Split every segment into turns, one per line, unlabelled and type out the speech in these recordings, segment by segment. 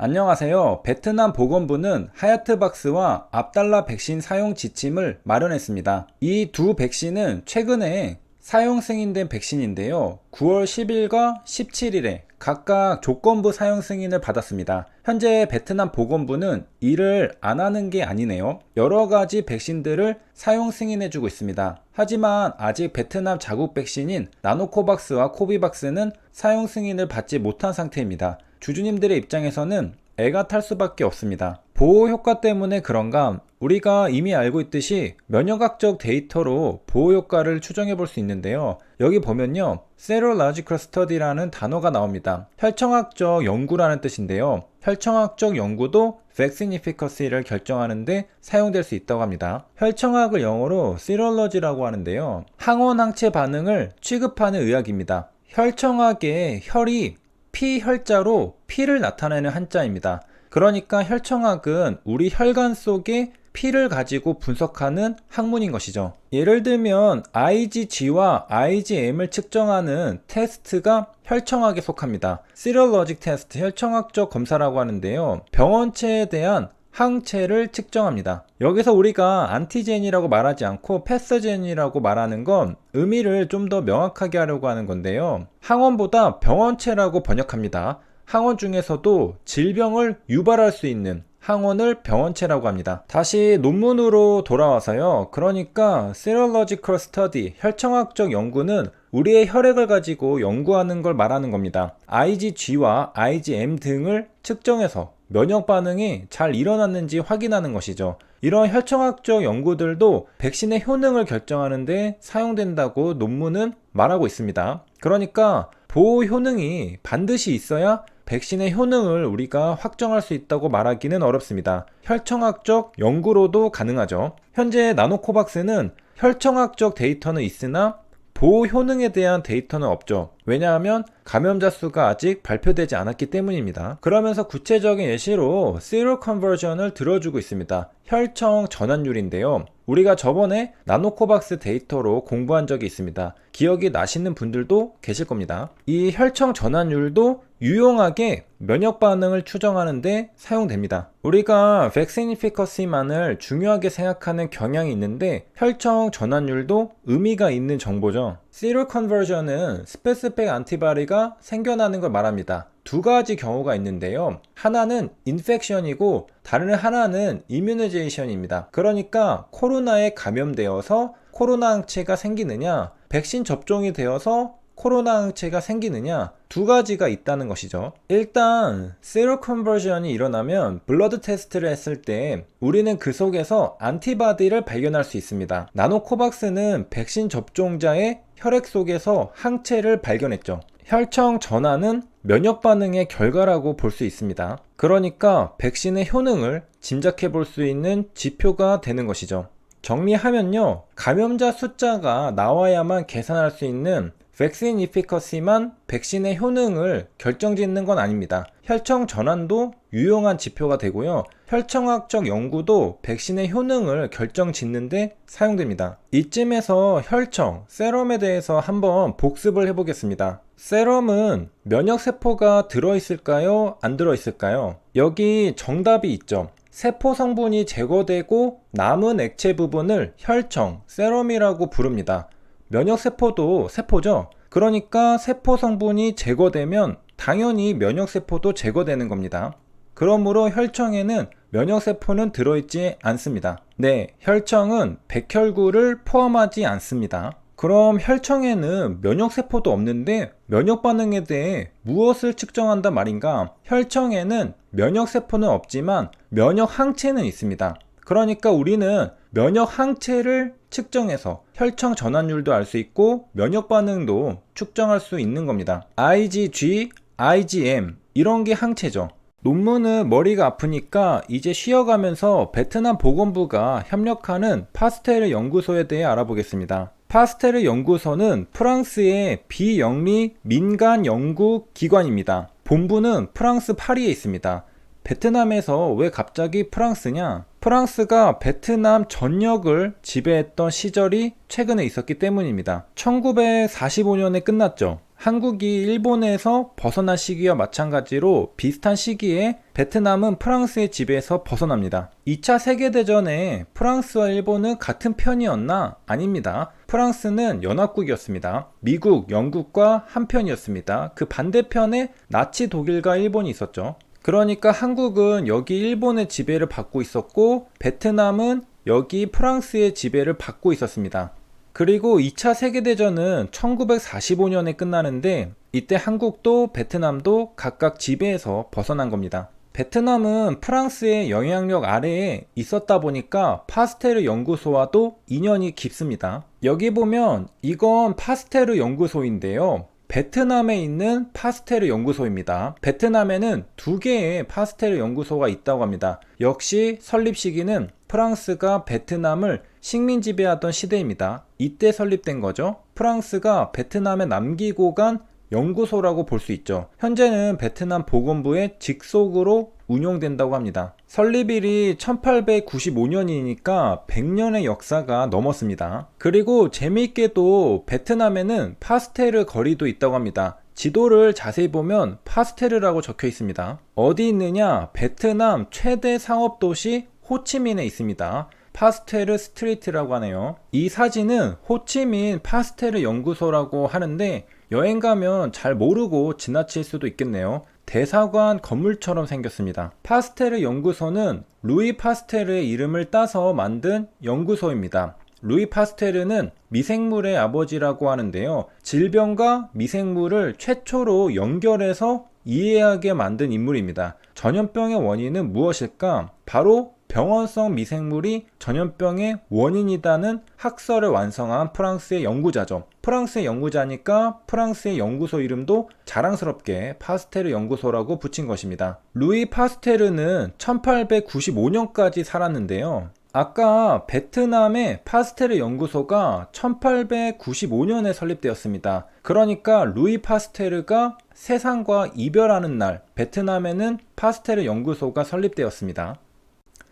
안녕하세요. 베트남 보건부는 하얏트박스와 압달라 백신 사용 지침을 마련했습니다. 이 두 백신은 최근에 사용 승인된 백신인데요. 9월 10일과 17일에 각각 조건부 사용 승인을 받았습니다. 현재 베트남 보건부는 이를 안 하는 게 아니네요. 여러 가지 백신들을 사용 승인해주고 있습니다. 하지만 아직 베트남 자국 백신인 나노코박스와 코비박스는 사용 승인을 받지 못한 상태입니다. 주주님들의 입장에서는 애가 탈 수밖에 없습니다. 보호 효과 때문에 그런가 우리가 이미 알고 있듯이 면역학적 데이터로 보호 효과를 추정해 볼 수 있는데요. 여기 보면요. Serological Study라는 단어가 나옵니다. 혈청학적 연구라는 뜻인데요. 혈청학적 연구도 Vaccine Efficacy를 결정하는데 사용될 수 있다고 합니다. 혈청학을 영어로 Serology라고 하는데요. 항원 항체 반응을 취급하는 의학입니다. 혈청학의 혈이 피혈자로 피를 나타내는 한자입니다. 그러니까 혈청학은 우리 혈관 속에 피를 가지고 분석하는 학문인 것이죠. 예를 들면 IgG와 IgM을 측정하는 테스트가 혈청학에 속합니다. Serologic 테스트, 혈청학적 검사라고 하는데요. 병원체에 대한 항체를 측정합니다. 여기서 우리가 안티젠이라고 말하지 않고 패서젠이라고 말하는 건 의미를 좀 더 명확하게 하려고 하는 건데요. 항원보다 병원체라고 번역합니다. 항원 중에서도 질병을 유발할 수 있는 항원을 병원체라고 합니다. 다시 논문으로 돌아와서요. 그러니까 Serological Study, 혈청학적 연구는 우리의 혈액을 가지고 연구하는 걸 말하는 겁니다. IgG와 IgM 등을 측정해서 면역 반응이 잘 일어났는지 확인하는 것이죠. 이런 혈청학적 연구들도 백신의 효능을 결정하는 데 사용된다고 논문은 말하고 있습니다. 그러니까 보호 효능이 반드시 있어야 백신의 효능을 우리가 확정할 수 있다고 말하기는 어렵습니다. 혈청학적 연구로도 가능하죠. 현재 나노코박스는 혈청학적 데이터는 있으나 보호 효능에 대한 데이터는 없죠. 왜냐하면 감염자 수가 아직 발표되지 않았기 때문입니다. 그러면서 구체적인 예시로 Serial Conversion을 들어주고 있습니다. 혈청 전환율인데요. 우리가 저번에 나노코박스 데이터로 공부한 적이 있습니다. 기억이 나시는 분들도 계실 겁니다. 이 혈청 전환율도 유용하게 면역 반응을 추정하는데 사용됩니다. 우리가 Vaccine Efficacy만을 중요하게 생각하는 경향이 있는데 혈청 전환율도 의미가 있는 정보죠. Serial Conversion은 Specific Antibody가 생겨나는 걸 말합니다. 두 가지 경우가 있는데요. 하나는 인펙션이고 다른 하나는 이뮤니제이션입니다. 그러니까 코로나에 감염되어서 코로나 항체가 생기느냐, 백신 접종이 되어서 코로나 항체가 생기느냐, 두 가지가 있다는 것이죠. 일단 세로 컨버전이 일어나면 블러드 테스트를 했을 때 우리는 그 속에서 안티바디를 발견할 수 있습니다. 나노코박스는 백신 접종자의 혈액 속에서 항체를 발견했죠. 혈청 전환은 면역 반응의 결과라고 볼 수 있습니다. 그러니까 백신의 효능을 짐작해 볼 수 있는 지표가 되는 것이죠. 정리하면요. 감염자 숫자가 나와야만 계산할 수 있는 Vaccine Efficacy만 백신의 효능을 결정짓는 건 아닙니다. 혈청 전환도 유용한 지표가 되고요. 혈청학적 연구도 백신의 효능을 결정짓는데 사용됩니다. 이쯤에서 혈청, 세럼에 대해서 한번 복습을 해보겠습니다. 세럼은 면역세포가 들어있을까요? 안 들어있을까요? 여기 정답이 있죠. 세포 성분이 제거되고 남은 액체 부분을 혈청, 세럼이라고 부릅니다. 면역세포도 세포죠. 그러니까 세포 성분이 제거되면 당연히 면역세포도 제거되는 겁니다. 그러므로 혈청에는 면역세포는 들어있지 않습니다. 네, 혈청은 백혈구를 포함하지 않습니다. 그럼 혈청에는 면역세포도 없는데 면역반응에 대해 무엇을 측정한단 말인가? 혈청에는 면역세포는 없지만 면역항체는 있습니다. 그러니까 우리는 면역항체를 측정해서 혈청 전환율도 알 수 있고 면역반응도 측정할 수 있는 겁니다. IgG, IgM 이런 게 항체죠. 논문은 머리가 아프니까 이제 쉬어가면서 베트남 보건부가 협력하는 파스테르 연구소에 대해 알아보겠습니다. 파스테르 연구소는 프랑스의 비영리 민간 연구 기관입니다. 본부는 프랑스 파리에 있습니다. 베트남에서 왜 갑자기 프랑스냐? 프랑스가 베트남 전역을 지배했던 시절이 최근에 있었기 때문입니다. 1945년에 끝났죠. 한국이 일본에서 벗어난 시기와 마찬가지로 비슷한 시기에 베트남은 프랑스의 지배에서 벗어납니다. 2차 세계대전에 프랑스와 일본은 같은 편이었나? 아닙니다. 프랑스는 연합국이었습니다. 미국, 영국과 한편이었습니다. 그 반대편에 나치 독일과 일본이 있었죠. 그러니까 한국은 여기 일본의 지배를 받고 있었고 베트남은 여기 프랑스의 지배를 받고 있었습니다. 그리고 2차 세계대전은 1945년에 끝나는데 이때 한국도 베트남도 각각 지배에서 벗어난 겁니다. 베트남은 프랑스의 영향력 아래에 있었다 보니까 파스테르 연구소와도 인연이 깊습니다. 여기 보면 이건 파스테르 연구소인데요. 베트남에 있는 파스테르 연구소입니다. 베트남에는 2개의 파스테르 연구소가 있다고 합니다. 역시 설립 시기는 프랑스가 베트남을 식민 지배하던 시대입니다. 이때 설립된 거죠. 프랑스가 베트남에 남기고 간 연구소라고 볼 수 있죠. 현재는 베트남 보건부의 직속으로 운용된다고 합니다. 설립일이 1895년이니까 100년의 역사가 넘었습니다. 그리고 재미있게도 베트남에는 파스테르 거리도 있다고 합니다. 지도를 자세히 보면 파스테르라고 적혀 있습니다. 어디 있느냐? 베트남 최대 상업도시 호치민에 있습니다. 파스테르 스트리트라고 하네요. 이 사진은 호치민 파스테르 연구소라고 하는데 여행 가면 잘 모르고 지나칠 수도 있겠네요. 대사관 건물처럼 생겼습니다. 파스테르 연구소는 루이 파스테르의 이름을 따서 만든 연구소입니다. 루이 파스테르는 미생물의 아버지라고 하는데요. 질병과 미생물을 최초로 연결해서 이해하게 만든 인물입니다. 전염병의 원인은 무엇일까? 바로 병원성 미생물이 전염병의 원인이라는 학설을 완성한 프랑스의 연구자죠. 프랑스의 연구자니까 프랑스의 연구소 이름도 자랑스럽게 파스테르 연구소라고 붙인 것입니다. 루이 파스테르는 1895년까지 살았는데요. 아까 베트남의 파스테르 연구소가 1895년에 설립되었습니다. 그러니까 루이 파스테르가 세상과 이별하는 날, 베트남에는 파스테르 연구소가 설립되었습니다.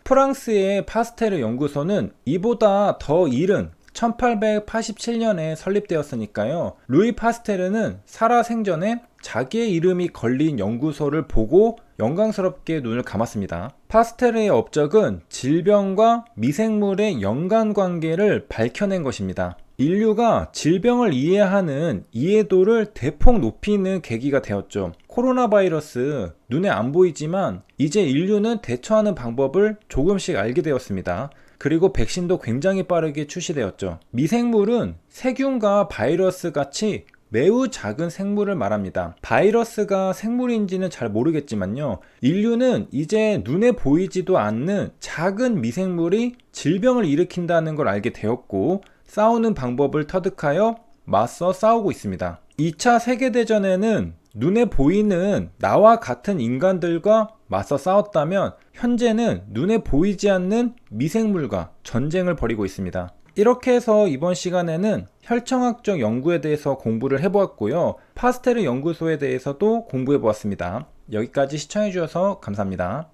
프랑스의 파스테르 연구소는 이보다 더 이른 1887년에 설립되었으니까요. 루이 파스테르는 살아생전에 자기의 이름이 걸린 연구소를 보고 영광스럽게 눈을 감았습니다. 파스테르의 업적은 질병과 미생물의 연관관계를 밝혀낸 것입니다. 인류가 질병을 이해하는 이해도를 대폭 높이는 계기가 되었죠. 코로나 바이러스 눈에 안 보이지만 이제 인류는 대처하는 방법을 조금씩 알게 되었습니다. 그리고 백신도 굉장히 빠르게 출시되었죠. 미생물은 세균과 바이러스 같이 매우 작은 생물을 말합니다. 바이러스가 생물인지는 잘 모르겠지만요. 인류는 이제 눈에 보이지도 않는 작은 미생물이 질병을 일으킨다는 걸 알게 되었고 싸우는 방법을 터득하여 맞서 싸우고 있습니다. 2차 세계대전에는 눈에 보이는 나와 같은 인간들과 맞서 싸웠다면 현재는 눈에 보이지 않는 미생물과 전쟁을 벌이고 있습니다. 이렇게 해서 이번 시간에는 혈청학적 연구에 대해서 공부를 해보았고요. 파스테르 연구소에 대해서도 공부해보았습니다. 여기까지 시청해주셔서 감사합니다.